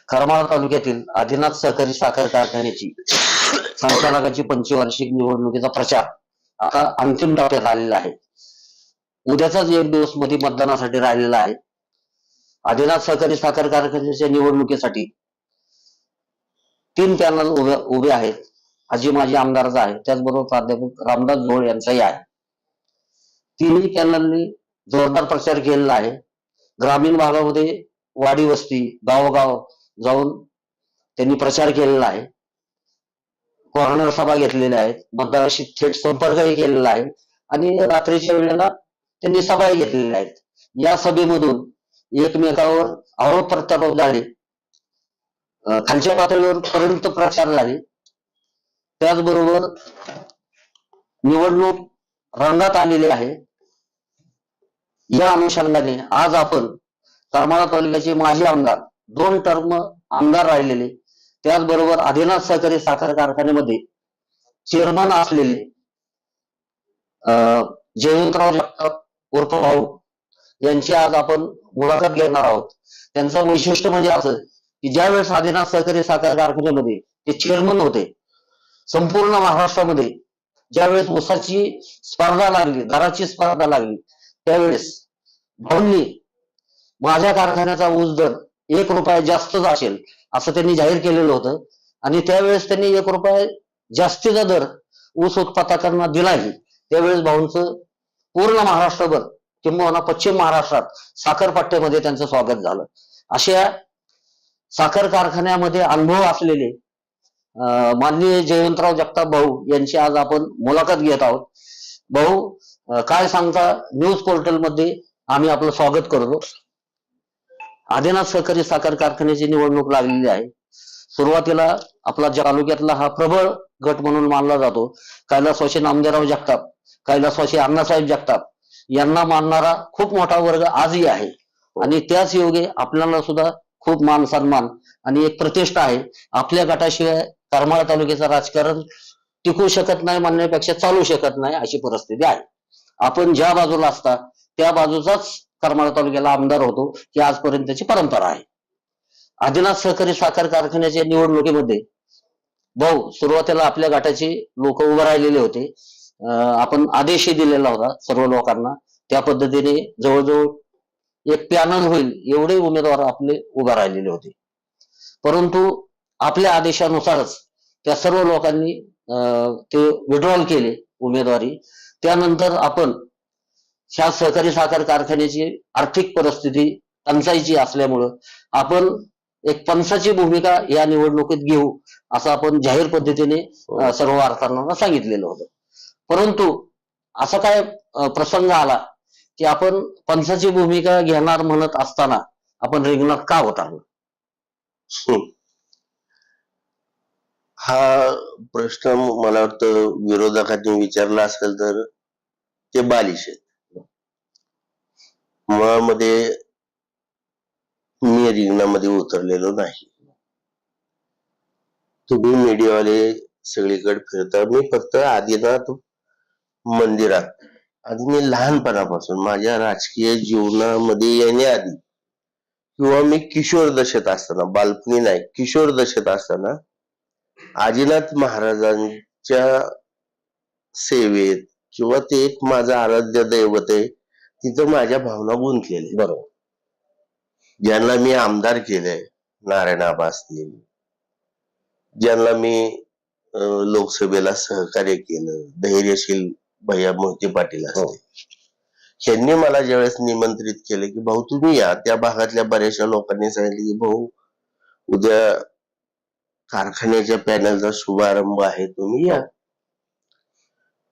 करमाळा तालुक्यातील आदिनाथ सहकारी साखर कारखान्याची संचालकाची पंचवार्षिक निवडणुकीचा प्रचार आता अंतिम टप्प्यात आलेला आहे. उद्याचाच एक दिवस मध्ये मतदानासाठी राहिलेला आहे. आदिनाथ सहकारी साखर कारखान्याच्या निवडणुकीसाठी 3 पॅनल उभे आहेत. आजी माजी आमदाराचा आहे, त्याचबरोबर प्राध्यापक रामदास झोळ यांचाही आहे. तिन्ही पॅनलनी जोरदार प्रचार केलेला आहे. ग्रामीण भागामध्ये वाडी वस्ती गावोगाव जाऊन त्यांनी प्रचार केलेला आहे. कॉर्नर सभा घेतलेल्या आहेत, मतदाराशी थेट संपर्कही केलेला आहे आणि रात्रीच्या वेळेला त्यांनी सभाही घेतलेल्या आहेत. या सभेमधून एकमेकावर आरोप प्रत्यारोप झाले, खालच्या पातळीवर पर्यंत प्रचार झाले. त्याचबरोबर निवडणूक रंगात आलेली आहे. या अनुषंगाने आज आपण करमाळा तालुक्याचे माजी आमदार, 2 टर्म आमदार राहिलेले, त्याचबरोबर आदिनाथ सहकारी साखर कारखान्यामध्ये चेअरमन असलेले जयवंतराव जगताप उर्फ भाऊ यांची आज आपण मुलाखत घेणार आहोत. त्यांचं वैशिष्ट्य म्हणजे असं की ज्यावेळेस आदिनाथ सहकारी साखर कारखान्यामध्ये ते चेअरमन होते, संपूर्ण महाराष्ट्रामध्ये ज्यावेळेस ऊसाची स्पर्धा लागली, दराची स्पर्धा लागली, त्यावेळेस भाऊंनी माझ्या कारखान्याचा ऊस दर 1 रुपया जास्तच असेल असं त्यांनी जाहीर केलेलं होतं आणि त्यावेळेस त्यांनी 1 रुपया जास्तीचा दर ऊस उत्पादकांना दिलाही. त्यावेळेस भाऊंचं पूर्ण महाराष्ट्रभर किंवा पश्चिम महाराष्ट्रात साखरपट्ट्यामध्ये त्यांचं स्वागत झालं. अशा साखर कारखान्यामध्ये अनुभव असलेले माननीय जयवंतराव जगताप भाऊ यांची आज आपण मुलाखत घेत आहोत. भाऊ, काय सांगता? न्यूज पोर्टल मध्ये आम्ही आपलं स्वागत करतो. आदिनाथ सहकारी साखर कारखान्याची निवडणूक लागलेली आहे. सुरुवातीला आपला तालुक्यातला हा प्रबळ गट म्हणून मानला जातो. कैलासवासी नामदेवराव जगताप, कैलासवासी अण्णासाहेब जगताप यांना मानणारा खूप मोठा वर्ग आजही आहे आणि त्याच योगे आपल्याला सुद्धा खूप मान सन्मान आणि एक प्रतिष्ठा आहे. आपल्या गटाशिवाय करमाळा तालुक्याचं राजकारण टिकू शकत नाही म्हणण्यापेक्षा चालू शकत नाही अशी परिस्थिती आहे. आपण ज्या बाजूला असता त्या बाजूचाच करमाळा तालुक्याला आमदार होतो ही आजपर्यंतची परंपरा आहे. आदिनाथ सहकारी साखर कारखान्याच्या निवडणुकीमध्ये भाऊ सुरुवातीला आपल्या गटाचे लोक उभे राहिलेले होते. आपण आदेशही दिलेला होता सर्व लोकांना. त्या पद्धतीने जवळजवळ एक पॅनल होईल एवढे उमेदवार आपले उभे राहिलेले होते. परंतु आपल्या आदेशानुसारच त्या सर्व लोकांनी ते विड्रॉल केले उमेदवारी. त्यानंतर आपण ह्या सहकारी साखर कारखान्याची आर्थिक परिस्थिती टंचाईची असल्यामुळं आपण एक पंचाची भूमिका या निवडणुकीत घेऊ असं आपण जाहीर पद्धतीने सर्व वार्ताहरांना सांगितलेलं होतं. परंतु असा काय प्रसंग आला की आपण पंचाची भूमिका घेणार म्हणत असताना आपण रिंगणात का होता? हा प्रश्न मला वाटतं विरोधकांनी विचारला असेल तर ते बालिश आहे. मुळामध्ये मी रिंगणामध्ये उतरलेलो नाही. तुम्ही मीडियावाले सगळीकडे फिरता. मी फक्त आदिनाथ मंदिरात आणि मी लहानपणापासून माझ्या राजकीय जीवनामध्ये येण्याआधी किंवा मी किशोर दशेत असताना, बालपणी नाही किशोर दशेत असताना आदिनाथ महाराजांच्या सेवेत किंवा ते एक माझं आराध्य दैवत आहे तिथं माझ्या भावना गुंतलेल्या. बरोबर. ज्यांना मी आमदार केलंय, नारायण आबा असतील, ज्यांना मी लोकसभेला सहकार्य केलं, धैर्यशील भैया मोहिते पाटील असतील, ह्यांनी मला ज्यावेळेस निमंत्रित केले की भाऊ तुम्ही या, त्या भागातल्या बऱ्याचशा लोकांनी सांगितले की भाऊ उद्या कारखान्याच्या पॅनलचा शुभारंभ आहे, तुम्ही या.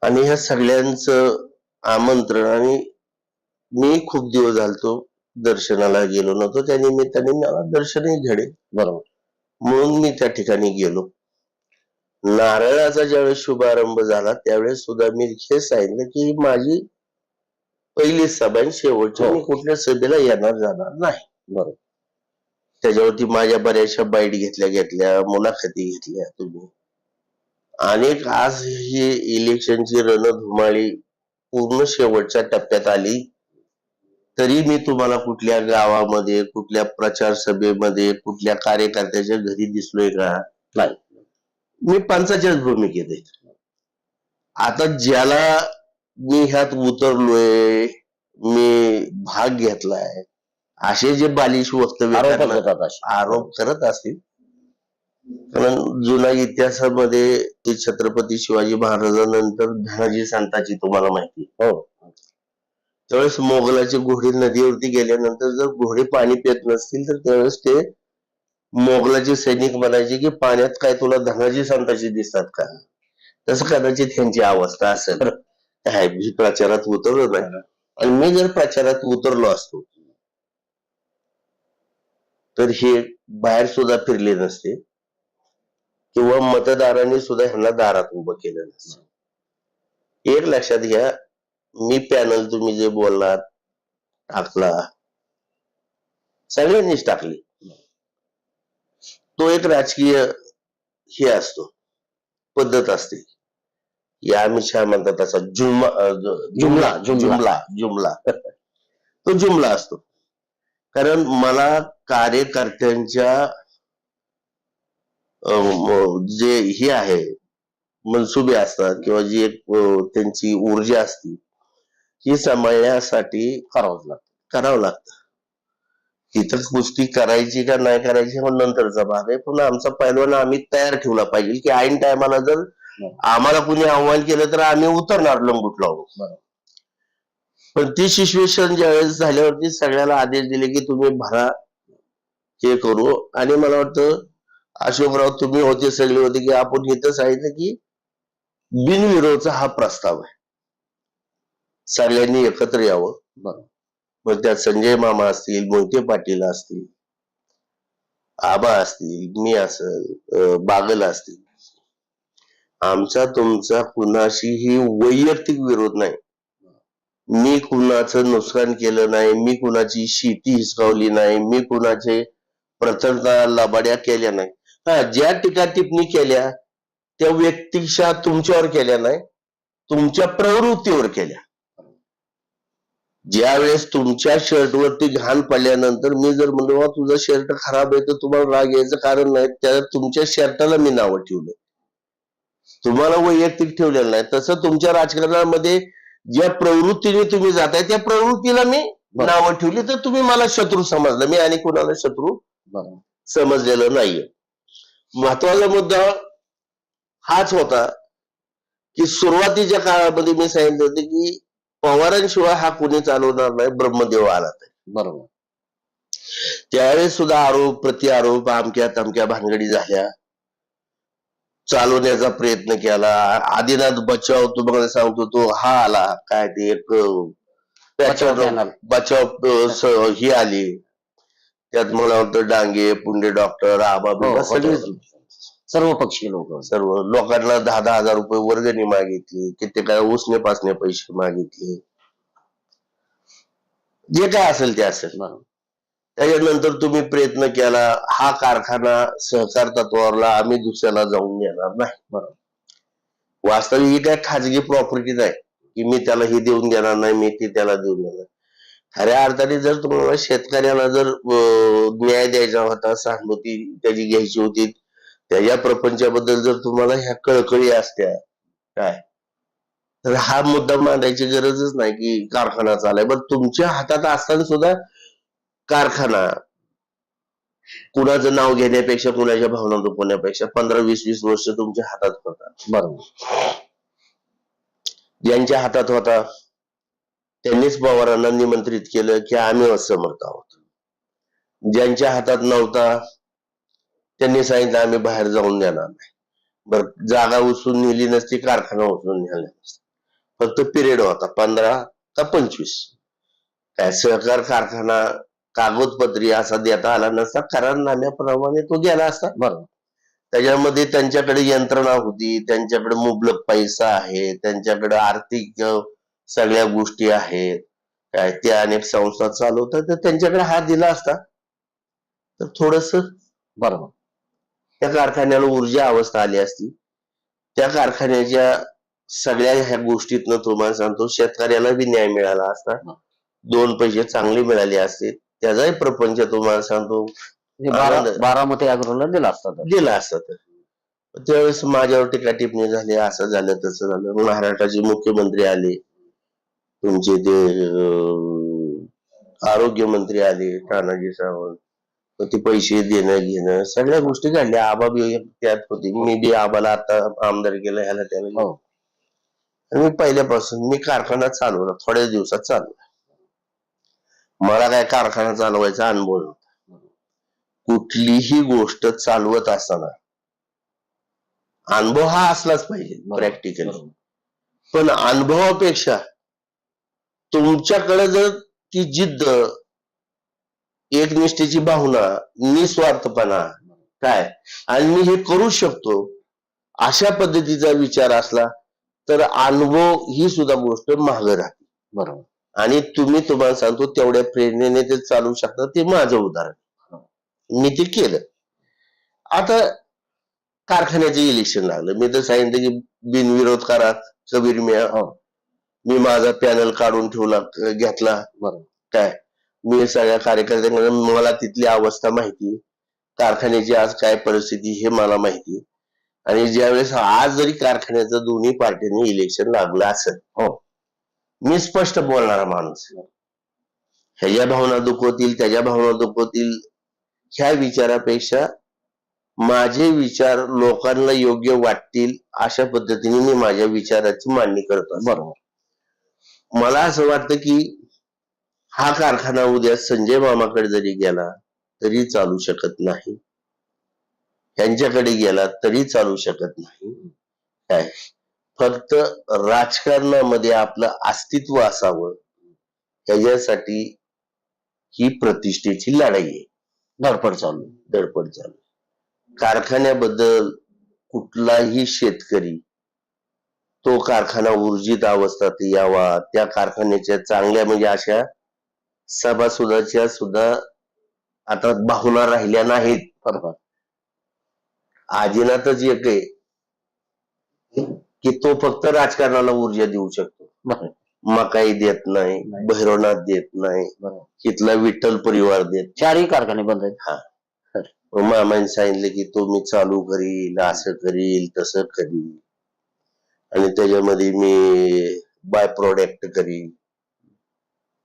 आणि ह्या सगळ्यांचं आमंत्रण, आणि मी खूप दिवस झालतो दर्शनाला गेलो नव्हतो, त्या निमित्ताने मला दर्शनही घडे. बरोबर. म्हणून मी त्या ठिकाणी गेलो. नारळाचा ज्यावेळेस शुभारंभ झाला त्यावेळेस सुद्धा मी हे सांगितलं की माझी पहिली सभा आणि शेवटची, मी कुठल्या सभेला येणार जाणार नाही. बरोबर. त्याच्यावरती माझ्या बऱ्याचशा बाईट घेतल्या, मुलाखती घेतल्या तुम्ही. आणि आज ही इलेक्शनची रणधुमाळी पूर्ण शेवटच्या टप्प्यात आली. तरी मी तुम्हाला कुठल्या गावामध्ये, कुठल्या प्रचार सभेमध्ये, कुठल्या कार्यकर्त्याच्या घरी दिसलोय का? नाही. मी पंचाच्याच भूमिकेत आहे. आता ज्याला मी ह्यात उतरलोय, मी भाग घेतलाय, असे जे बालिश वक्तव्य आरोप करणार- करतात असे. आरोप करत असतील. कारण जुन्या इतिहासामध्ये ते छत्रपती शिवाजी महाराजांनंतर धनाजी संताची तुम्हाला माहिती. हो. त्यावेळेस मोगलाचे घोडे नदीवरती गेल्यानंतर जर घोडे पाणी पित नसतील तर त्यावेळेस ते मोगलाचे सैनिक म्हणायचे की पाण्यात काय तुला धनाजी संताची दिसतात का? तसं कदाचित त्यांची अवस्था असेल. काय मी प्रचारात उतरलो नाही. आणि मी जर प्रचारात उतरलो असतो तर हे बाहेर सुद्धा फिरले नसते किंवा मतदारांनी सुद्धा ह्यांना दारात उभं केलं नसतं. एक लक्षात घ्या, मी पॅनल तुम्ही जे बोललात टाकला, सगळ्यांनीच टाकली. तो एक राजकीय हे असतो, पद्धत असते. या अमित शहा म्हणतात तसा जुमला जुमला जुमला तो जुमला असतो. कारण मला कार्यकर्त्यांच्या जे हे आहे मनसुबे असतात किंवा जी एक त्यांची ऊर्जा असती ही सांभाळण्यासाठी करावं लागतं. इतर गोष्टी करायची का नाही करायची हा नंतरचा भाग आहे. पण आमचा पैलवान आम्ही तयार ठेवला पाहिजे की ऐन टायमाला जर आम्हाला कुणी आव्हान केलं तर आम्ही उतरणार लंगूट लावून. पण ती सिच्युएशन ज्यावेळेस झाल्यावरती सगळ्याला आदेश दिले की तुम्ही भरा, हे करू. आणि मला वाटतं अशोकराव तुम्ही होते, सगळे होते, की आपण इथं सांगितलं की बिनविरोधचा हा प्रस्ताव आहे, सगळ्यांनी एकत्र यावं. मग त्यात संजय मामा असतील, मोहिते पाटील असतील, आबा असतील, मी असेल, बागल असतील. आमचा तुमचा कुणाशीही वैयक्तिक विरोध नाही. मी कुणाचं नुकसान केलं नाही, मी कुणाची शेती हिसकावली नाही, मी कुणाचे प्रथमता लबाड्या केल्या नाही. हा, ज्या टीका टिप्पणी केल्या त्या व्यक्तिशा तुमच्यावर केल्या नाही, तुमच्या प्रवृत्तीवर केल्या. ज्या वेळेस तुमच्या शर्टवरती घाण पडल्यानंतर मी जर म्हणलो तुझा शर्ट खराब आहे तर तुम्हाला राग यायचं कारण नाही, त्या तुमच्या शर्टाला मी नावं ठेवलं, तुम्हाला वैयक्तिक ठेवलेलं नाही. तसं तुमच्या राजकारणामध्ये ज्या प्रवृत्तीने तुम्ही जाताय त्या प्रवृत्तीला मी नावं ठेवली तर तुम्ही मला शत्रू समजलं. मी आणि कुणाला शत्रू समजलेलं नाहीये. महत्वाचा मुद्दा हाच होता की सुरुवातीच्या काळामध्ये मी सांगितलं होतं की पवारांशिवाय हा कोणी चालवणार नाही, ब्रह्मदेव आला तर. बरोबर. त्यावेळेस सुद्धा आरोप प्रत्यारोप अमक्या तमक्या भानगडी झाल्या, चालवण्याचा प्रयत्न केला. आदिनाथ बचाव तुम्हाला सांगतो तो हा आला, काय ते एक बचाव ही आली, त्यात मला वाटतं डांगे, पुंडे डॉक्टर, आबा, सगळे सर्व पक्षीय लोक, सर्व लोकांना 10,000 रुपये वर्गणी मागितली, कित्येकाला उसने पासने पैसे मागितले, जे काय असेल ते असेल. त्याच्यानंतर तुम्ही प्रयत्न केला, हा कारखाना सहकार तत्वावरला आम्ही दुसऱ्याला जाऊन देणार नाही. वास्तविक ही काय खाजगी प्रॉपर्टी नाही की मी त्याला हे देऊन घेणार नाही, मी ते त्याला देऊन देणार. खऱ्या अर्थाने जर तुम्हाला शेतकऱ्याला जर न्याय द्यायचा होता, सहानुभूती त्याची घ्यायची होती, त्याच्या प्रपंचाबद्दल जर तुम्हाला ह्या कळकळी असत्या काय, तर हा मुद्दा मांडायची गरजच नाही की कारखाना चालाय. पण तुमच्या हातात असताना सुद्धा कारखाना कुणाचं नाव घेण्यापेक्षा, कुणाच्या भावना दुखवण्यापेक्षा 15-20 वर्ष तुमच्या हातात होता. बरोबर. ज्यांच्या हातात होता त्यांनीच पवारांना निमंत्रित केलं की आम्ही असमर्थ आहोत. ज्यांच्या हातात नव्हता त्यांनी सांगितलं आम्ही बाहेर जाऊन देणार नाही. बरं, जागा उचलून नेली नसती, कारखाना उचलून नेला नसता, फक्त पिरियड होता 15 का 25. काय सहकार कारखाना कागदपत्री असा देता आला नसता, करारनाम्याप्रमाणे तो गेला असता. बरोबर. त्याच्यामध्ये त्यांच्याकडे यंत्रणा होती, त्यांच्याकडे मुबलक पैसा आहे, त्यांच्याकडे आर्थिक सगळ्या गोष्टी आहेत, काय ते अनेक संस्था चालवतात, तर त्यांच्याकडे हात दिला असता तर थोडस बरोबर त्या कारखान्याला ऊर्जा अवस्था आली असती. त्या कारखान्याच्या सगळ्या ह्या गोष्टीतनं तुम्हाला सांगतो शेतकऱ्याला बी न्याय मिळाला असता दोन पैसे चांगले मिळाले असते त्याचाही प्रपंच तुम्हाला सांगतो म्हणजे आनंद बारामती अग्रोला दिला असता तर. गेला असता. तर त्यावेळेस माझ्यावर टीका टिप्पणी झाली, असं झालं तसं झालं. महाराष्ट्राचे मुख्यमंत्री आले, तुमचे ते आरोग्यमंत्री आले तानाजी सावंत, मग ते पैसे देणं घेणं सगळ्या गोष्टी घडल्या. आबा बी त्यात होते, मी बी आबाला आता आमदार केलं ह्याला त्याला. हो. आणि पहिल्यापासून मी कारखाना चालवला, थोड्याच दिवसात चालवला. मला काय कारखाना चालवायचा अनुभव नव्हता. कुठलीही गोष्ट चालवत असताना अनुभव हा असलाच पाहिजे प्रॅक्टिकल. पण अनुभवापेक्षा तुमच्याकडे जर ती जिद्द, एकनिष्ठेची भावना, निस्वार्थपणा काय आणि मी हे करू शकतो अशा पद्धतीचा विचार असला तर अनुभव ही सुद्धा गोष्ट महाग राहते. बरोबर. आणि तुम्हाला सांगतो तेवढ्या प्रेरणेने ते चालू शकता. ते माझं उदाहरण, मी ते केलं. आता कारखान्याचे इलेक्शन लागलं, मी तर सांगितलं की बिनविरोध करा, कबीर मिया. मी माझा पॅनल काढून ठेवला, घेतला. काय मी सगळ्या कार्यकर्त्यांना, मला तिथली अवस्था माहिती, कारखान्याची आज काय परिस्थिती हे मला माहिती. आणि ज्यावेळेस आज जरी कारखान्याचं दोन्ही पार्टीने इलेक्शन लागलं असेल, मी स्पष्ट बोलणारा माणूस. ह्याच्या भावना दुखवतील, त्याच्या भावना दुखवतील, ह्या विचारापेक्षा माझे विचार लोकांना योग्य वाटतील अशा पद्धतीने मी माझ्या विचाराची मांडणी करतो. बरोबर. मला असं वाटतं की हा कारखाना उद्या संजय मामाकडे जरी गेला तरी चालू शकत नाही, त्यांच्याकडे गेला तरी चालू शकत नाही. काय फक्त राजकारणामध्ये आपलं अस्तित्व असावं त्याच्यासाठी ही प्रतिष्ठेची लढाई आहे. धडपड चालू. कारखान्याबद्दल कुठलाही शेतकरी तो कारखाना ऊर्जित अवस्थेत यावा, त्या कारखान्याच्या चांगल्या म्हणजे अशा सभासदाच्या सुद्धा आता भावना राहिल्या नाहीत. बरोबर. आदिनाथच एक आहे की तो फक्त राजकारणाला ऊर्जा देऊ शकतो. मकाई देत नाही, भैरवनाथ देत नाही, तिथला विठ्ठल परिवार देत. चारही कारखाने बंद आहेत. हा, मामाने सांगितलं की तो मी चालू करील, असं करील, तसं करील, आणि त्याच्यामध्ये मी बाय प्रोडक्ट करील.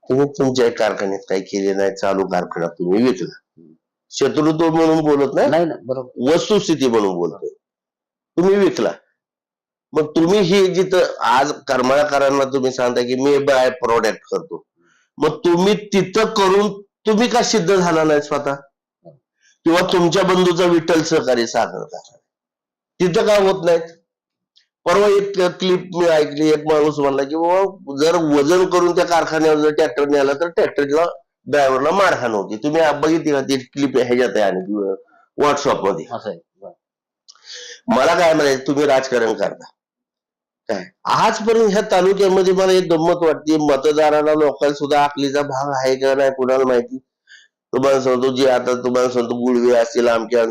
तुम्ही तुमच्या कारखान्यात काही केले नाही, चालू कारखाना तुम्ही विकला. शत्रुत्व म्हणून बोलत नाही, बरोबर, वस्तुस्थिती म्हणून बोलतोय. तुम्ही विकला, मग तुम्ही हे जिथं आज करमाळकरांना तुम्ही सांगता की मी बाय प्रोडक्ट करतो, मग तुम्ही तिथं करून तुम्ही का सिद्ध झाला नाही स्वतः? किंवा तुमच्या बंधूचा विठ्ठल सहकारी साखर कारखाना तिथं का होत नाहीत? परवा एक क्लिप मी ऐकली, एक माणूस म्हणला की बाबा जर वजन करून त्या कारखान्यावर जर ट्रॅक्टर नेला तर ट्रॅक्टरला ड्रायव्हरला मारहाण होती. तुम्ही बघितली का ती क्लिप ह्याच्यात आहे आणि व्हॉट्सअप मध्ये. मला काय म्हणायचं, तुम्ही राजकारण करता काय? आजपर्यंत ह्या तालुक्यामध्ये मला एक गंमत वाटते, मतदाराला लोकांना सुद्धा आखलीचा भाग आहे का नाही कुणाला माहिती. तुम्हाला सांगतो, जे आता तुम्हाला सांगतो गुळवे असतील, आमच्या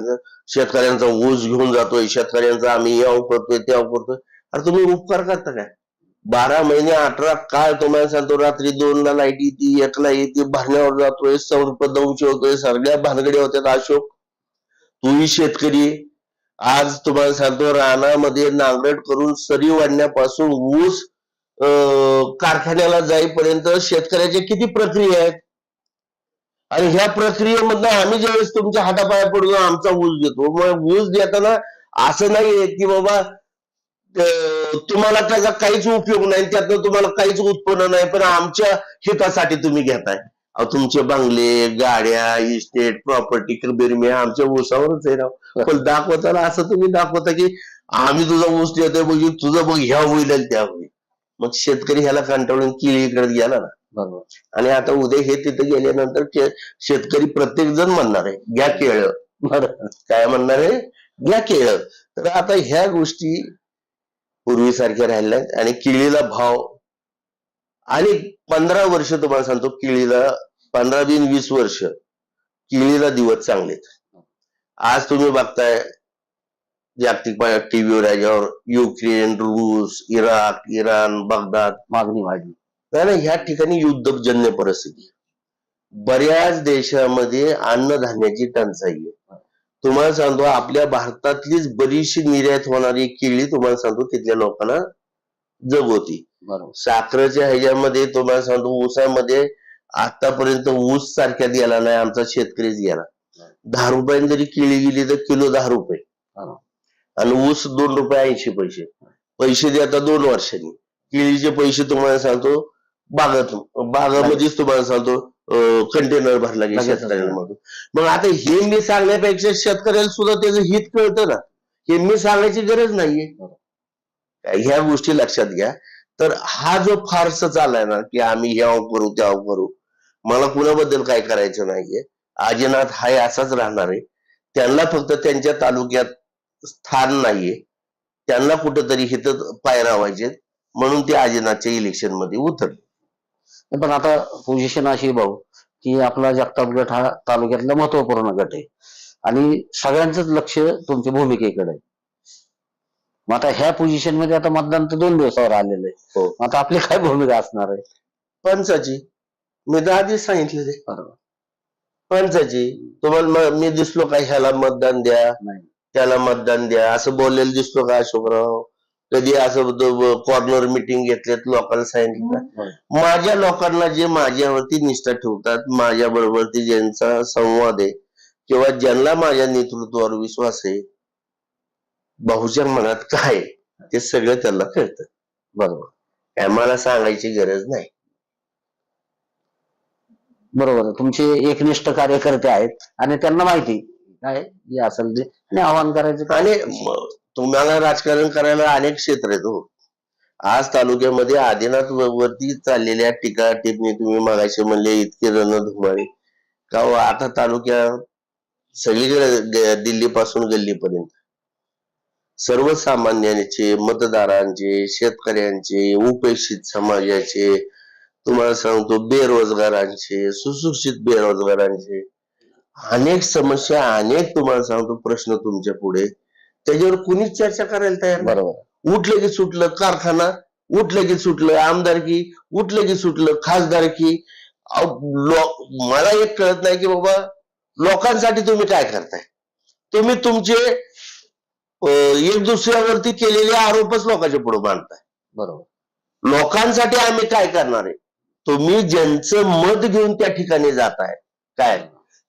शेतकऱ्यांचा ऊस घेऊन जातोय, शेतकऱ्यांचा आम्ही याव करतोय त्याव करतोय. अरे तुम्ही उपकार करता काय? 12 महिने 18 काळ तुम्हाला सांगतो, रात्री 2ला लाईट येते, 1ला येते, भरण्यावर जातोय, संपदंश होतोय, सगळ्या भानगड्या होत्यात. अशोक, तूही शेतकरी, आज तुम्हाला सांगतो रानामध्ये नांगरट करून सरी वाढण्यापासून ऊस कारखान्याला जाईपर्यंत शेतकऱ्याच्या किती प्रक्रिया आहेत. आणि ह्या प्रक्रियेमधनं आम्ही ज्यावेळेस तुमच्या हातापाया पडून आमचा ऊस देतो, मग ऊस देताना असं नाहीये की बाबा तुम्हाला त्याचा काहीच उपयोग नाही, त्यातनं तुम्हाला काहीच उत्पन्न नाही, पण आमच्या हितासाठी तुम्ही घेताय. तुमचे बंगले, गाड्या, इस्टेट, प्रॉपर्टी कबीर आमच्या ऊसावरच आहे ना. पण दाखवताना असं तुम्ही दाखवता की आम्ही तुझा ऊस देतोय, म्हणजे तुझं बघ ह्या होईल त्या होईल. मग शेतकरी ह्याला कंटाळून किळीकडे गेला ना. बरोबर. आणि आता उद्या हे तिथे गेल्यानंतर शेतकरी प्रत्येक जण म्हणणार आहे घ्या केळं. बरं, काय म्हणणार आहे? घ्या केळं. तर आता ह्या गोष्टी पूर्वीसारख्या राहिल्या नाहीत. आणि केळीला भाव, आणि 15 वर्ष तुम्हाला सांगतो केळीला, 15-20 वर्ष केळीला दिवस चांगलेत. आज तुम्ही बघताय जागतिक टीव्हीवर याच्यावर युक्रेन, रूस, इराक, इराण, बगदाद मागणी वाढली. नाही ह्या ठिकाणी युद्धजन्य परिस्थिती, बऱ्याच देशामध्ये अन्नधान्याची टंचाई आहे. तुम्हाला सांगतो आपल्या भारतातलीच बरीचशी निर्यात होणारी केळी तुम्हाला सांगतो तिथल्या लोकांना जगवती. बरोबर. साखरेच्या ह्याच्यामध्ये तुम्हाला सांगतो ऊसामध्ये आतापर्यंत ऊस सारख्यात गेला नाही आमचा शेतकरीच गेला. 10 रुपयांनी जरी केळी गेली तर किलो 10 रुपये आणि ऊस 2 रुपये 80 पैसे. पैसे दे आता 2 वर्षांनी. केळीचे पैसे तुम्हाला सांगतो बागामध्येच तुम्हाला सांगतो कंटेनर भरला की शेतकऱ्यांमधून. मग आता हे मी सांगण्यापेक्षा शेतकऱ्याला सुद्धा त्याचं हित कळतं ना, हे मी सांगायची गरज नाहीये. ह्या गोष्टी लक्षात घ्या. तर हा जो फारसा चाललाय ना की आम्ही ह्याव करू त्याव करू, मला कुणाबद्दल काय करायचं नाहीये. आजीनाथ हाय असाच राहणार आहे. त्यांना फक्त त्यांच्या तालुक्यात स्थान नाहीये, त्यांना कुठेतरी हिथं पायरावायचे म्हणून ते आजीनाथच्या इलेक्शन मध्ये उतरले. पण आता पोझिशन अशी भाऊ की आपला जगताप गट हा तालुक्यातला महत्वपूर्ण गट आहे आणि सगळ्यांचंच लक्ष तुमच्या भूमिकेकडे आहे. मग आता ह्या पोझिशन मध्ये आता मतदान तर 2 दिवसावर आलेलं आहे. हो. आता आपली काय भूमिका असणार आहे? पंचाची मी तर आधीच सांगितलं ते. बरोबर. पंचाची तुम्हाला मी दिसलो का ह्याला मतदान द्या नाही. त्याला मतदान द्या असं बोललेलं दिसतो का अशोकराव? कधी असं कॉर्नर मिटिंग घेतल्यात लोकांना सांगितलं? माझ्या लोकांना जे माझ्यावरती निष्ठा ठेवतात, माझ्या बरोबर ज्यांचा संवाद आहे किंवा ज्यांना माझ्या नेतृत्वावर विश्वास आहे, बहुच्या मनात काय ते सगळं त्यांना कळतं. बरोबर. आम्हाला सांगायची गरज नाही. बरोबर. तुमचे एकनिष्ठ कार्यकर्ते आहेत आणि त्यांना माहिती काय जे असेल ते आणि आवाहन करायचं. आणि तुम्हाला राजकारण करायला अनेक क्षेत्र आहेत हो. आज तालुक्यामध्ये आदिनाथ वरती चाललेल्या टीका टिप्पणी तुम्ही मागाशी म्हणले इतके रणधुमाळी का हो, आता तालुक्यात सगळीकडे दिल्लीपासून गल्लीपर्यंत सर्वसामान्यांचे, मतदारांचे, शेतकऱ्यांचे, उपेक्षित समाजाचे, तुम्हाला सांगतो बेरोजगारांचे, सुशिक्षित बेरोजगारांचे अनेक समस्या, अनेक तुम्हाला सांगतो प्रश्न तुमच्या पुढे, त्याच्यावर कुणीच चर्चा करायला तयार नाही. बरोबर. उठलं की सुटलं कारखाना, उठलं की सुटलं आमदारकी, उठलं की सुटलं खासदारकी. मला एक कळत नाही की बाबा लोकांसाठी तुम्ही काय करताय. तुम्ही तुमचे एक दुसऱ्यावरती केलेले आरोपच लोकांच्या पुढे मांडताय. बरोबर. लोकांसाठी आम्ही काय करणार आहे? तुम्ही ज्यांचं मत घेऊन त्या ठिकाणी जाताय काय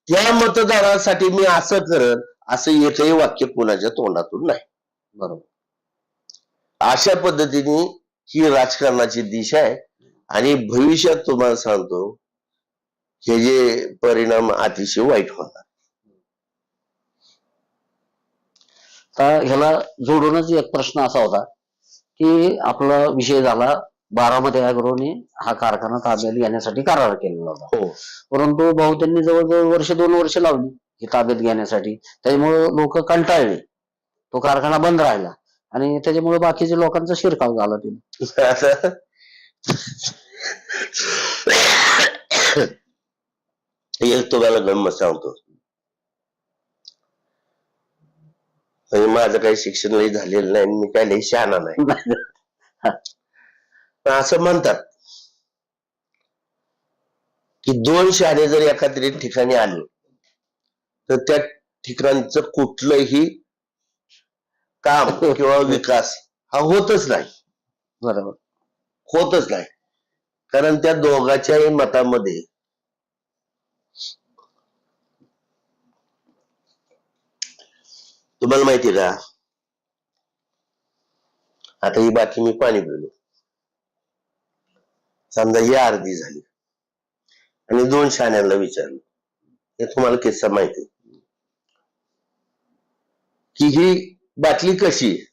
त्या मतदारासाठी मी असं करत असं एकही वाक्य कुणाच्या तोंडातून नाही. बरोबर. अशा पद्धतीने ही राजकारणाची दिशा आहे आणि भविष्यात तुम्हाला सांगतो हे जे परिणाम अतिशय वाईट होणार. तर ह्याला जोडूनच एक प्रश्न असा होता की आपला विषय झाला बारामती अॅग्रोने हा कारखाना ताब्यात घेण्यासाठी करार केलेला होता. हो. परंतु भाऊ त्यांनी जवळजवळ 2 वर्ष लावली ही ताब्यात घेण्यासाठी. त्याच्यामुळे लोक कंटाळले, तो कारखाना बंद राहिला आणि त्याच्यामुळे बाकीच्या लोकांचा शिरकाव झाला. एक तुम्हाला गंमत सांगतो. म्हणजे माझं काही शिक्षण लई झालेलं नाही, मी काही लई शहाणा नाही. असं म्हणतात की 2 शहाणे जर एका तरी ठिकाणी आले तर त्या ठिकाणचं कुठलंही काम किंवा विकास हा होतच नाही. बरोबर. होतच नाही. कारण त्या दोघांच्याही मतामध्ये तुम्हाला माहिती का, आता ही बाकी मी पाणी पिलो, समजा ही अर्धी झाली आणि 2 शहाण्यांना विचारलं, हे तुम्हाला किस्सा माहिती की ही बाटली कशी आहे,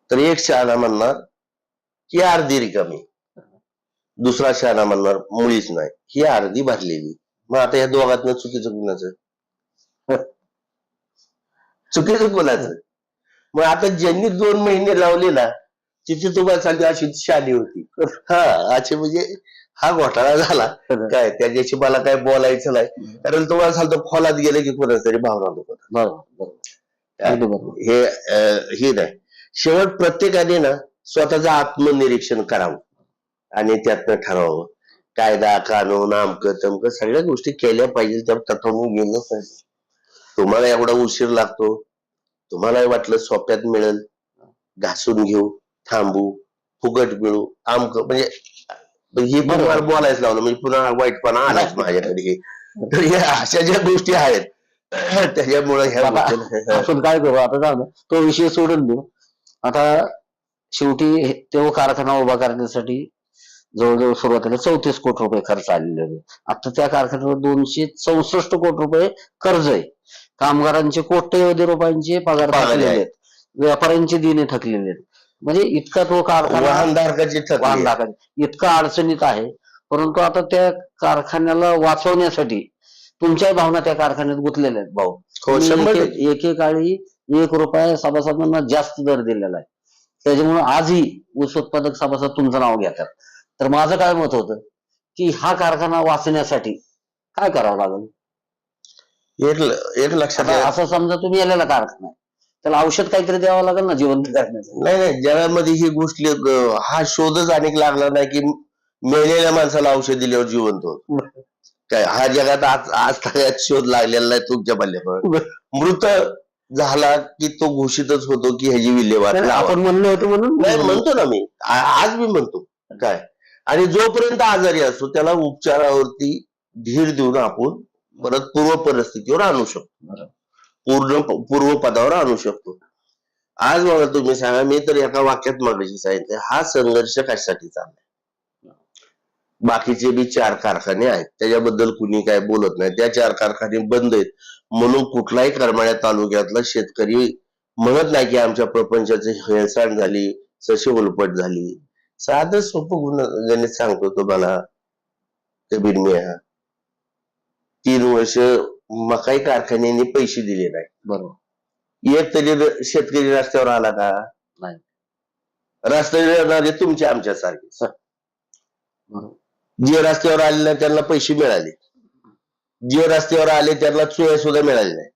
तर एक शहाणा म्हणणार की अर्धी रिकामी, दुसरा शहाणा म्हणणार मुळीच नाही, ही अर्धी भरलेली. मग आता या दोघातनं चुकीचं कुणाचं? चुकीचं कोणाचं? मग आता ज्यांनी 2 महिने लावले ना तिथे तुम्हाला सांगते अशी शादी होती. हा असे म्हणजे हा घोटाळा झाला काय, त्याच्याशी मला काय बोलायचं नाही. कारण तुम्हाला सांगतो खोलात गेले की कोणाच तरी भावना दुखत. हे नाही. शेवट प्रत्येकाने ना स्वतःचं आत्मनिरीक्षण करावं आणि त्यातनं ठरवावं. कायदा कानून आमकं तमकं सगळ्या गोष्टी केल्या पाहिजे, त्या तत्वाने गेलं पाहिजे. तुम्हाला एवढा उशीर लागतो, तुम्हाला वाटलं सोप्यात मिळेल, घासून घेऊ, थांबू, फुकट मिळू, आमकं म्हणजे ही तुम्हाला बोलायच लावलं म्हणजे पुन्हा वाईटपणा आलाच माझ्याकडे. तर या अशा ज्या गोष्टी आहेत त्याच्यामुळे ह्या आपण काय करू आता, जाऊ दे, तो विषय सोडून देऊ. आता शेवटी तो कारखाना उभा करण्यासाठी जवळजवळ सुरुवातीला 34 कोटी रुपये खर्च आलेले आहे. आता त्या कारखान्यावर 264 कोटी रुपये कर्ज आहे. कामगारांचे कोट्यवधी रुपयांचे पगार थकलेले आहेत, व्यापाऱ्यांचे दिने थकलेले आहेत. म्हणजे इतका तो कारखाना वाहनधारकाची इतका अडचणीत आहे. परंतु आता त्या कारखान्याला वाचवण्यासाठी तुमच्या भावना त्या कारखान्यात गुंतलेल्या आहेत भाऊ. एकेकाळी 1 रुपया सभासदांना जास्त दर दिलेला आहे. त्याच्यामुळे आजही ऊस उत्पादक सभासद तुमचं नाव घेतात. तर माझं काय मत होतं की हा कारखाना वाचण्यासाठी काय करावं लागेल? एक लक्षात असं समजा तुम्ही आलेला कारखाना आहे, त्याला औषध काहीतरी द्यावं लागेल ना जिवंत करण्याचं. नाही, जगामध्ये ही गोष्ट हा शोधच अनेक लागला नाही की मेलेल्या माणसाला औषध दिल्यावर जिवंत होत. काय हा जगात आज सगळ्यात शोध लागलेला नाही तुमच्या पल्ल्यावर. मृत झाला की तो घोषितच होतो की ह्याची विल्हेवाट आपण म्हणलं होतं म्हणून नाही म्हणतो ना मी, आज मी म्हणतो काय. आणि जोपर्यंत आजारी असतो त्याला उपचारावरती धीर देऊन आपण परत पूर्व परिस्थितीवर आणू शकतो, पूर्व पदावर आणू शकतो. आज मला तुम्ही सांगा, मी तर एका वाक्यात मागाशी सांगितलं, हा संघर्ष कशासाठी चाललाय. बाकीचे बी 4 कारखाने आहेत, त्याच्याबद्दल कुणी काय बोलत नाही. त्या 4 कारखाने बंद आहेत म्हणून कुठलाही करमाळ्या तालुक्यातला शेतकरी म्हणत नाही की आमच्या प्रपंचाची हेळसांड झाली, सशी उलपट झाली. साधं सोपं गणित सांगतो तुम्हाला. कबीर मिया 3 वर्ष मकाई कारखान्यांनी पैसे दिले नाही, बरोबर. एक तरी शेतकरी रस्त्यावर आला का? नाही. रस्त्यावर येणारे तुमचे आमच्या सारखे. जे रस्त्यावर आले नाही त्यांना पैसे मिळाले, जे रस्त्यावर आले त्यांना चुया सुद्धा मिळाले नाही.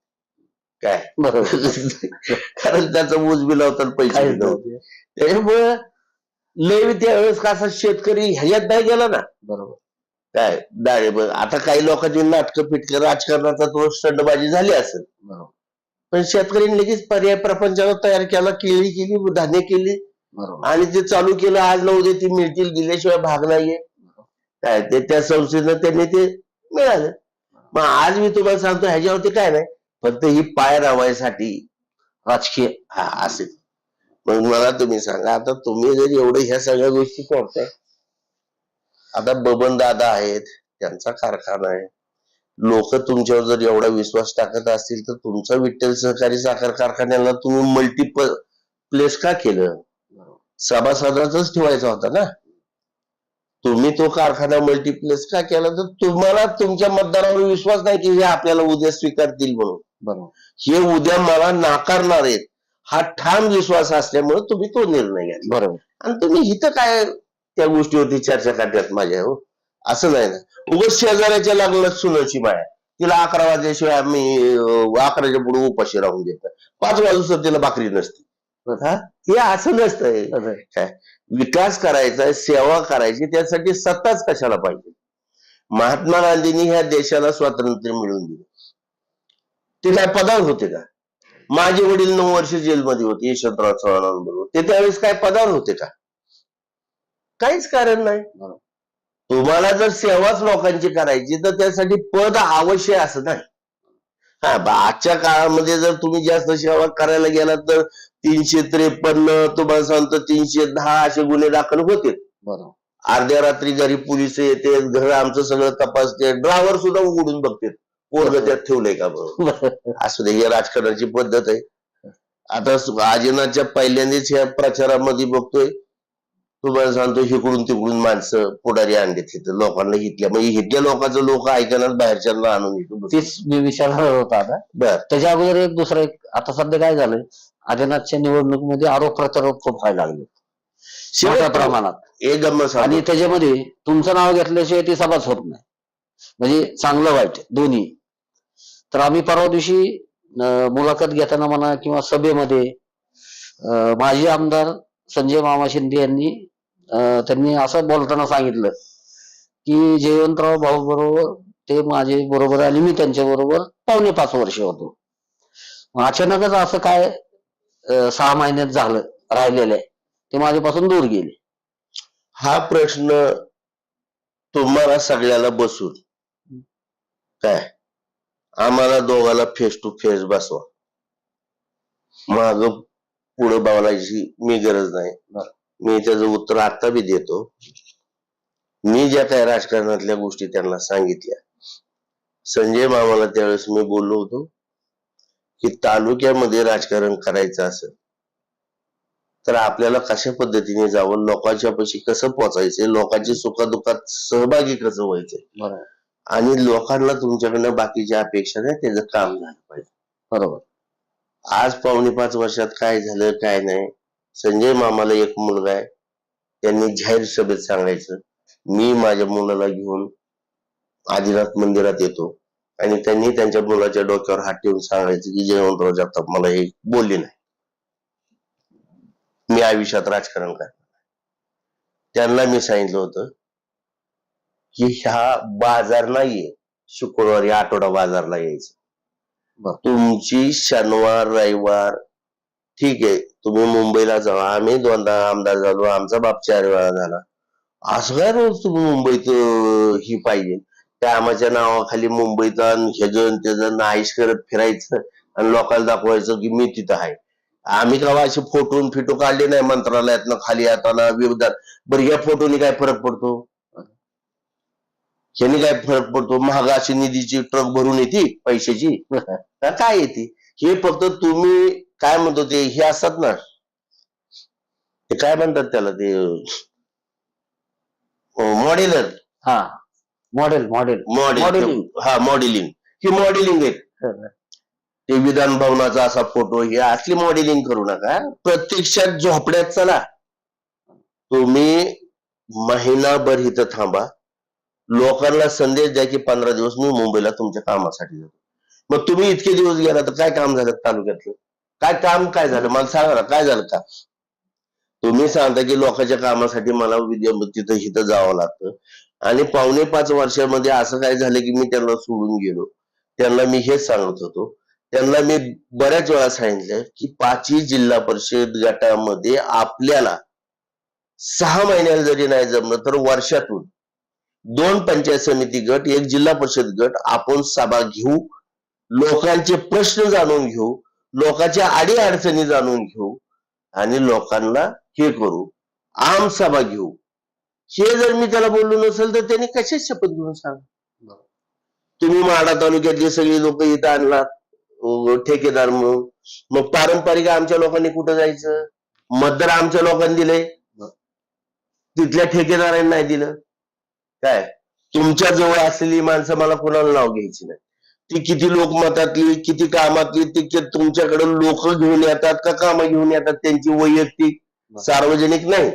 काय कारण त्याचा ऊस बी लावतात, पैसे नव्हते. त्याच्यामुळे लय त्यावेळेस कसा शेतकरी ह्याच्यात नाही गेला ना. बरोबर. काय आता काही लोकांची नाटकं पिटकं राजकारणाचा तो स्टंटबाजी झाली असेल, पण शेतकऱ्यांनी लगेच पर्याय प्रपंचाला तयार केला, केळी केली, धान्य केली आणि ते चालू केलं. आज न उद्या ती मिळतील, दिल्याशिवाय भाग नाहीये. काय ते त्या संस्थेनं त्यांनी ते मिळालं. मग आज मी तुम्हाला सांगतो ह्याच्यावरती काय नाही, फक्त ही पाय रावायसाठी राजकीय असेल. मग मला तुम्ही सांगा, आता तुम्ही जर एवढं ह्या सगळ्या गोष्टी करताय, आता बबन दादा आहेत, त्यांचा कारखाना आहे, लोक तुमच्यावर जर एवढा विश्वास टाकत असतील तर तुमचा विठ्ठल सहकारी साखर कारखान्याला तुम्ही मल्टिपल प्लेस का केलं? सभासदाच ठेवायचा होता ना. तुम्ही तो कारखाना मल्टिप्लेस का केला? तर तुम्हाला तुमच्या मतदारावर विश्वास नाही की हे आपल्याला उद्या स्वीकारतील म्हणून. बरोबर. हे उद्या मला नाकारणार आहेत हा ठाम विश्वास असल्यामुळे तुम्ही तो निर्णय घ्या. बरोबर. आणि तुम्ही इथं काय त्या गोष्टीवरती चर्चा करतात माझ्या? हो, असं नाही ना. उगाच शेजाऱ्याच्या लागलं सुनाची माया, तिला 11 वाजल्याशिवाय आम्ही 11च्या पुढे उपाशी राहून देतात, 5 वाजून तिला भाकरी नसते. हे असं नसतंय. काय विकास करायचा, सेवा करायची, त्यासाठी सत्ताच कशाला पाहिजे? महात्मा गांधींनी ह्या देशाला स्वातंत्र्य मिळवून दिलं, ते काय पदावर होते का? माझे वडील 9 वर्ष जेलमध्ये होते यशवंतराव चव्हाणांबरोबर, ते त्यावेळेस काय पदावर होते का? काहीच कारण नाही. तुम्हाला जर सेवाच लोकांची करायची तर त्यासाठी पद आवश्यक असं नाही. आजच्या काळामध्ये जर तुम्ही जास्त सेवा करायला गेलात तर 353 तुम्हाला सांगतो 310 असे गुन्हे दाखल होते. अर्ध्या रात्री घरी पोलिस येते, घर आमचं सगळं तपासते, ड्रायव्हर सुद्धा उघडून बघते पोरग त्यात ठेवलंय का बरोबर. असू दे, ही राजकारणाची पद्धत आहे. आता आजीनाच्या पहिल्यांदाच ह्या प्रचारामध्ये बघतोय, तुम्हाला सांगतो हिकडून तिकडून माणसं पुढारी आणले तिथं लोकांना, हितल्या म्हणजे हितल्या लोकांचं लोक ऐकणार, बाहेरच्यांना आणून येतो. तेच मी विचारणार होता आता. त्याच्या अगोदर एक दुसरं एक, आता सध्या काय झालंय, आदिनाथच्या निवडणुकीमध्ये आरोप प्रत्यारोप खूप व्हायला लागले मोठ्या प्रमाणात. एक गंमत, आणि त्याच्यामध्ये तुमचं नाव घेतल्याशिवाय ती सभाच होत नाही, म्हणजे चांगलं वाईट दोन्ही. तर आम्ही परवा दिवशी मुलाखत घेताना म्हणा किंवा सभेमध्ये माजी आमदार संजय मामा शिंदे यांनी त्यांनी असं बोलताना सांगितलं की जयवंतराव भाऊ बरोबर ते माझे बरोबर आणि मी त्यांच्या बरोबर 4.5 वर्ष होतो. मग अचानकच असं काय 6 महिन्यात झालं राहिलेलं आहे ते माझ्यापासून दूर गेले. हा प्रश्न तुम्हाला सगळ्याला बसून काय आम्हाला दोघाला फेस टू फेस बसवा. माग पुढे बोलायची मी गरज नाही. मी त्याचं उत्तर आता बी देतो. मी ज्या काही राजकारणातल्या गोष्टी त्यांना सांगितल्या, संजय मामाला त्यावेळेस मी बोललो होतो की तालुक्यामध्ये राजकारण करायचं असेल तर आपल्याला कशा पद्धतीने जावं, लोकांच्या पाशी कसं पोचायचं, लोकांच्या सुखदुःखात सहभागी कसं व्हायचंय आणि लोकांना तुमच्याकडनं बाकीच्या अपेक्षा नाही, त्याचं काम झालं पाहिजे. बरोबर. आज 4.5 वर्षात काय झालं काय नाही. संजय मामाला एक मुलगा आहे, त्यांनी जाहीर सभेत सांगायचं मी माझ्या मुलाला घेऊन आदिनाथ मंदिरात येतो आणि त्यांनी त्यांच्या मुलाच्या डोक्यावर हात ठेवून सांगायचं की जयवंतराव जगताप मला हे बोलले नाही, मी आयुष्यात राजकारण करणार. त्यांना मी सांगितलं होतं की ह्या बाजार नाहीये, शुक्रवारी आठवडा बाजारला यायचं. तुमची शनिवार रविवार ठीक आहे, तुम्ही मुंबईला जावा, आम्ही 2दा आमदार झालो, आमचा बाप 4 वेळा झाला. असं काय रोज तुम्ही मुंबईत ही पाहिजे कामाच्या नावाखाली मुंबईत ह्याजन त्याजन नाईश करत फिरायचं आणि लोकांना दाखवायचं की मी तिथं आहे. आम्ही का असे फोटो फिटो काढले नाही मंत्रालयातनं खाली येताना विरोधात. बरं या फोटोनी काय फरक पडतो, ह्यानी काय फरक पडतो? महागाशी निधीची ट्रक भरून येते पैशाची काय येते? हे फक्त तुम्ही काय म्हणतो ते हे असतात ना, ते काय म्हणतात त्याला, ते मॉडेलर. हा मॉडेल मॉडेलिंग. हा मॉडेलिंग, ही मॉडेलिंग आहे. ते विधान भवनाचा असा फोटो, हे असली मॉडेलिंग करू नका. प्रत्यक्षात झोपड्यात चला. तुम्ही महिनाभर इथं थांबा, लोकांना संदेश द्या की 15 दिवस मी मुंबईला तुमच्या कामासाठी जातो. मग तुम्ही इतके दिवस गेला तर काय काम झालं तालुक्यातलं? काय काम काय झालं मला सांगा ना, काय झालं का? तुम्ही सांगता की लोकांच्या कामासाठी मला तिथं इथं जावं लागतं आणि 4.5 वर्षामध्ये असं काय झालं की मी त्यांना सोडून गेलो. त्यांना मी हेच सांगत होतो, त्यांना मी बऱ्याच वेळा सांगितलं की 5ही जिल्हा परिषद गटामध्ये आपल्याला 6 महिन्याला जरी नाही जमलं तर वर्षातून 2 पंचायत समिती गट, 1 जिल्हा परिषद गट आपण सभा घेऊ, लोकांचे प्रश्न जाणून घेऊ, लोकांच्या अडी अडचणी जाणून घेऊ आणि लोकांना हे करू, आम सभा घेऊ. हे जर मी त्याला बोललो नसेल तर त्यांनी कशी शपथ घेऊन सांग. तुम्ही माढा तालुक्यातली सगळी लोक इथं आणलात ठेकेदार म्हणून, मग पारंपरिक आमच्या लोकांनी कुठं जायचं? मतदार आमच्या लोकांनी दिले, तिथल्या ठेकेदारांनी नाही दिलं. काय तुमच्या जवळ असलेली माणसं मला कोणाला नाव घ्यायची नाही, ती किती लोकमतातली किती कामातली, ती तुमच्याकडे लोक घेऊन येतात का कामं घेऊन येतात, त्यांची वैयक्तिक सार्वजनिक नाही.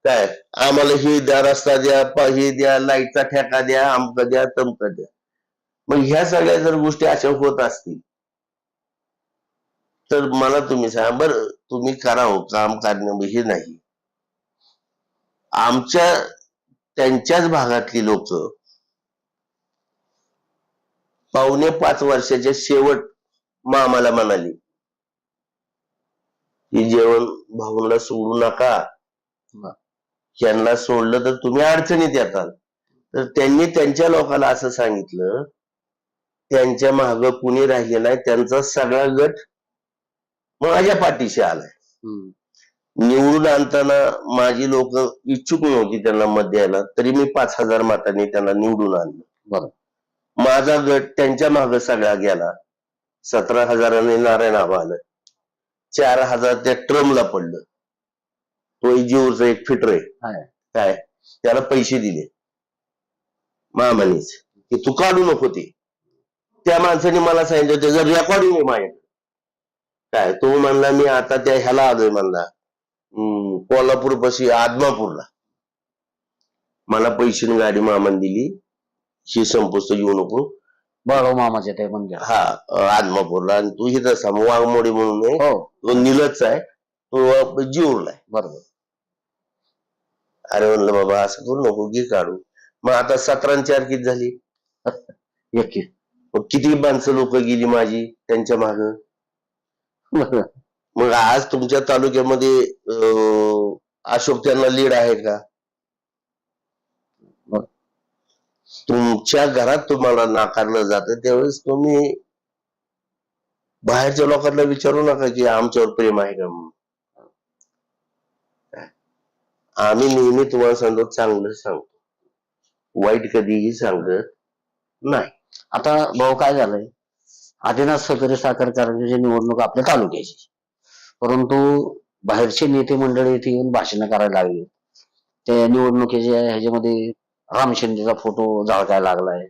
काय आम्हाला हे द्या, रस्ता द्या, हे द्या, लाईटचा ठेका द्या, आमक द्या, तमक द्या. मग ह्या सगळ्या जर गोष्टी अशा होत असतील तर मला तुम्ही सांगा बरं, तुम्ही करावं काम करणे हे नाही. आमच्या त्यांच्याच भागातली लोक 4.5 वर्षाच्या शेवट मामाला म्हणाली की जेवण भाऊला सोडू नका, यांना सोडलं तर तुम्ही अडचणीत येताल. तर त्यांनी त्यांच्या लोकांना असं सांगितलं, त्यांच्या माग कुणी राहिले नाही, त्यांचा सगळा गट माझ्या पाठीशी आलाय. निवडून आणताना माझी लोक इच्छुक नव्हती त्यांना मत द्यायला, तरी मी 5,000 मतांनी त्यांना निवडून आणलं. माझा गट त्यांच्या माग सगळा गेला, 17,000 नारायण आबा आलं, 4,000 त्या ट्रमला पडलं. तो जीवचा एक फिटर आहे काय, त्याला पैसे दिले मामानीच की तू काढू नको ते. त्या माणसाने मला सांगितलं त्याचं रेकॉर्डिंग आहे माझ्याकडे. काय तो म्हणला मी आता त्या ह्याला आलोय म्हणला कोल्हापूर पाशी आदमापूरला, मला पैसे गाडी मामान दिली, ही संपुस्त घेऊ नको बाळू मामाच्या ते म्हणजे हा आदमापूरला, आणि तू इथं वाघमोडी म्हणून तो निलच आहे, तो जीवलाय. बरोबर. अरे म्हणलं बाबा असं करू नको, घे काढू. मग आता 17 आणि 4 किती झाली? नक्की. मग किती माणसं लोक गेली माझी त्यांच्या माग. बरोबर. मग आज तुमच्या तालुक्यामध्ये अशोक त्यांना लीड आहे का? बरं. तुमच्या घरात तुम्हाला नाकारलं जातं त्यावेळेस तुम्ही बाहेरच्या लोकांना विचारू नका की आमच्यावर प्रेम आहे का म्हणून. आम्ही नेहमी तुम्हाला सांगतो, चांगलं सांगतो, वाईट कधीही सांगत नाही. आता भाऊ काय झालंय, आदिनाथ सहकारी साखर कारखान्याची निवडणूक आपल्या तालुक्याची, परंतु बाहेरचे नेते मंडळी इथे येऊन भाषण करायला लागले. त्या निवडणुकीच्या ह्याच्यामध्ये राम शिंदेचा फोटो झळकायला लागलाय.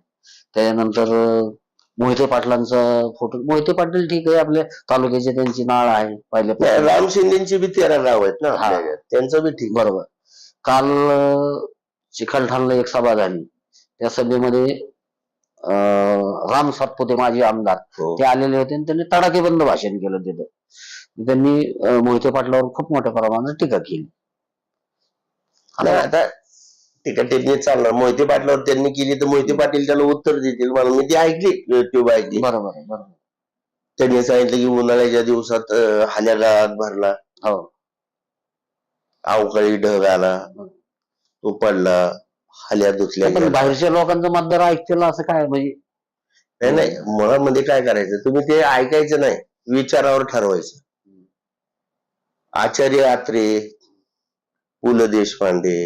त्यानंतर मोहिते पाटलांचा फोटो, मोहिते पाटील ठीक आहे आपल्या तालुक्याचे, त्यांची नाळ आहे नाही, पहिल्यापासून. राम शिंदेची बी 13 गाव आहेत ना हा. आपल्या ह्याच्यात. त्यांचं बी ठीक. बरोबर. काल चिखलठाणला एक सभा झाली. त्या सभेमध्ये राम सातपुते माजी आमदार हो. ते आलेले होते आणि त्यांनी तडाखेबंद भाषण केलं तिथं. त्यांनी मोहिते पाटलावर खूप मोठ्या प्रमाणात टीका केली. नाही, आता टीका टिप्पणी चालणार. मोहिते पाटलावर त्यांनी केली तर मोहिते पाटील त्याला उत्तर देतील. मला मी ती ऐकली, ट्यूब ऐकली. बरोबर आहे, बरोबर. त्यांनी सांगितलं की उन्हाळ्याच्या दिवसात हाल्या गाळात भरला, हो. अवकाळी ढग आला, तो पडला, हाल्या धुतल्या पण गेल्या. बाहेरच्या लोकांचं मतदार ऐकतील असं काय म्हणजे? नाही नाही, मुळामध्ये काय करायचं, तुम्ही ते ऐकायचं नाही, विचारावर ठरवायचं. आचार्य आत्रे, पु ल देशपांडे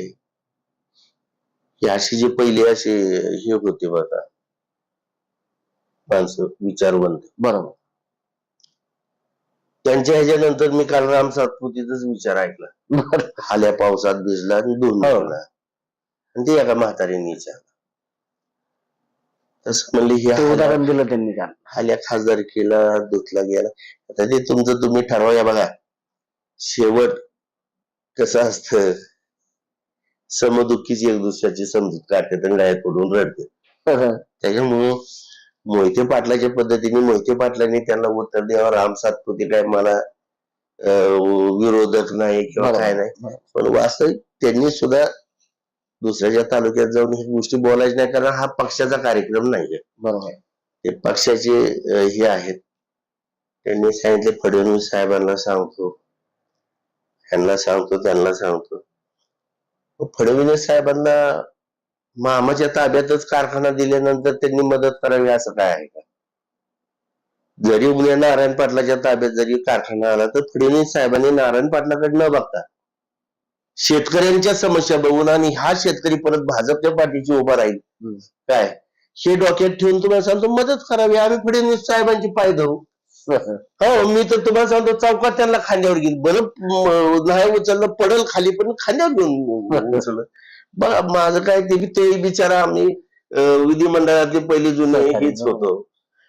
हे असे जे पहिले असे हे होते बघा माणसं विचारवंत, बरोबर. त्यांच्या ह्याच्यानंतर मी काल राम सातपुतेचाच विचार ऐकला. बरं. हाल्या पावसात भिजला आणि धुवून हो. गेला, आणि ते एका म्हातारीने विचारलं. तसं म्हणले हे ते उदाहरण दिलं त्यांनी काल. हाल्या खासदार केला, धुतला गेला. आता ते तुमचं तुम्ही ठरवा. बघा, शेवट कसं असतं, समदुःखीची एक दुसऱ्याची समजूत काढते आणि गायत पडून रडते. त्याच्यामुळं मोहिते पाटलाच्या पद्धतीने मोहिते पाटलांनी त्यांना उत्तर द्यावं. राम सातपुते काय मला विरोधक नाही किंवा काय नाही, पण वास्तविक त्यांनी सुद्धा दुसऱ्याच्या तालुक्यात जाऊन ही गोष्टी बोलायच्या नाही, कारण हा पक्षाचा कार्यक्रम नाहीये. बरोबर. ते पक्षाचे हे आहेत. त्यांनी सांगितले फडणवीस साहेबांना सांगतो, ह्यांना सांगतो, त्यांना सांगतो. फडणवीस साहेबांना मामाच्या ताब्यातच कारखाना दिल्यानंतर त्यांनी मदत करावी असं काय आहे का? जरी उद्या नारायण पाटलाच्या ताब्यात जरी कारखाना आला तर फडणवीस साहेबांनी नारायण पाटलाकडे न बघता शेतकऱ्यांच्या समस्या बघून, आणि हा शेतकरी परत भाजपच्या पाठीशी उभा राहील काय हे डोक्यात ठेवून तुम्हाला सांगतो मदत करावी. आम्ही फडणवीस साहेबांची पाय धरू. हो, मी तर तुम्हाला सांगतो चौकात त्यांना खांद्यावर घेईल. बरं नाही उचललं पडल खाली, पण खांद्यावर घेऊन उचललं. बघा माझं काय, ते बिचारा आम्ही विधिमंडळातले पहिले जुने हेच होतो,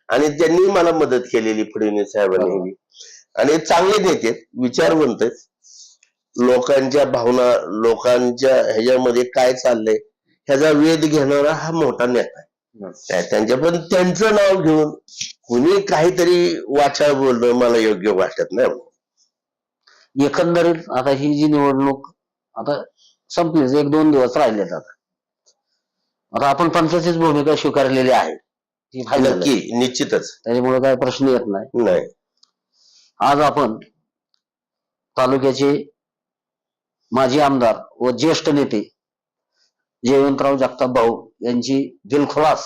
आणि त्यांनी मला मदत केलेली फडणवीस साहेबांनी. आणि चांगले नेते, विचारवंत, लोकांच्या भावना, लोकांच्या ह्याच्यामध्ये काय चाललंय ह्याचा वेध घेणारा हा मोठा नेता आहे. त्यांच्या पण त्यांचं नाव घेऊन कुणी काहीतरी वाचा बोलणं मला योग्य वाटत नाही. एकंदरीत आता ही जी निवडणूक आता संपलीच, 1-2 दिवस राहिलेत. आता आपण पंचायतीच भूमिका स्वीकारलेली आहे, ती फायनल आहे. नक्की, निश्चितच. त्याच्यामुळे काही प्रश्न येत नाही. नाही, आज आपण तालुक्याचे माजी आमदार व ज्येष्ठ नेते जयवंतराव जगताप भाऊ यांची दिलखुलास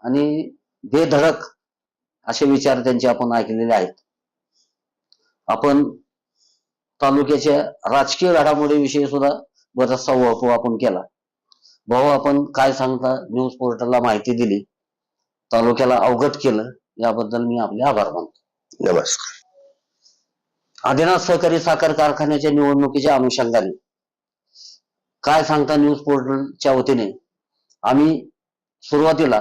आणि बेधडक असे विचार त्यांचे आपण ऐकलेले आहेत. आपण तालुक्याच्या राजकीय घडामोडीविषयी सुद्धा बराचसा उहापोह आपण केला. भाऊ, आपण काय सांगता, न्यूज पोर्टलला माहिती दिली, तालुक्याला अवगत केलं, याबद्दल मी आपले आभार मानतो. नमस्कार. आदिनाथ सहकारी साखर कारखान्याच्या निवडणुकीच्या अनुषंगाने काय सांगता न्यूज पोर्टलच्या वतीने आम्ही सुरुवातीला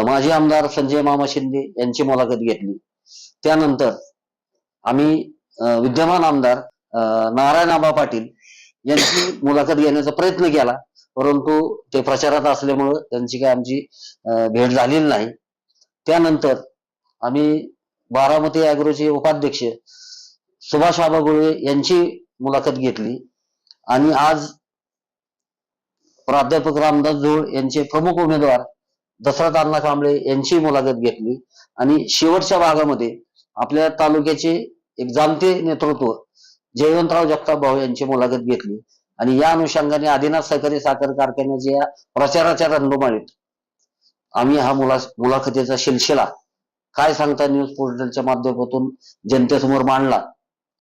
माजी आमदार संजय मामा शिंदे यांची मुलाखत घेतली. त्यानंतर आम्ही विद्यमान आमदार नारायणआबा पाटील यांची मुलाखत घेण्याचा प्रयत्न केला, परंतु ते प्रचारात असल्यामुळं त्यांची काय आमची भेट झालेली नाही. त्यानंतर आम्ही बारामती ॲग्रोचे उपाध्यक्ष सुभाष आबा गुळे यांची मुलाखत घेतली आणि आज प्राध्यापक रामदास जोळ यांचे प्रमुख उमेदवार दशरथ अण्णा कांबळे यांची मुलाखत घेतली आणि शेवटच्या भागामध्ये आपल्या तालुक्याचे एक जाणते नेतृत्व जयवंतराव जगताप भाऊ यांची मुलाखत घेतली आणि या अनुषंगाने आदिनाथ सहकारी साखर कारखान्याच्या प्रचाराच्या रणधुमाळीत आम्ही हा मुलाखतीचा सिलसिला काय सांगता न्यूज पोर्टलच्या माध्यमातून जनतेसमोर मांडला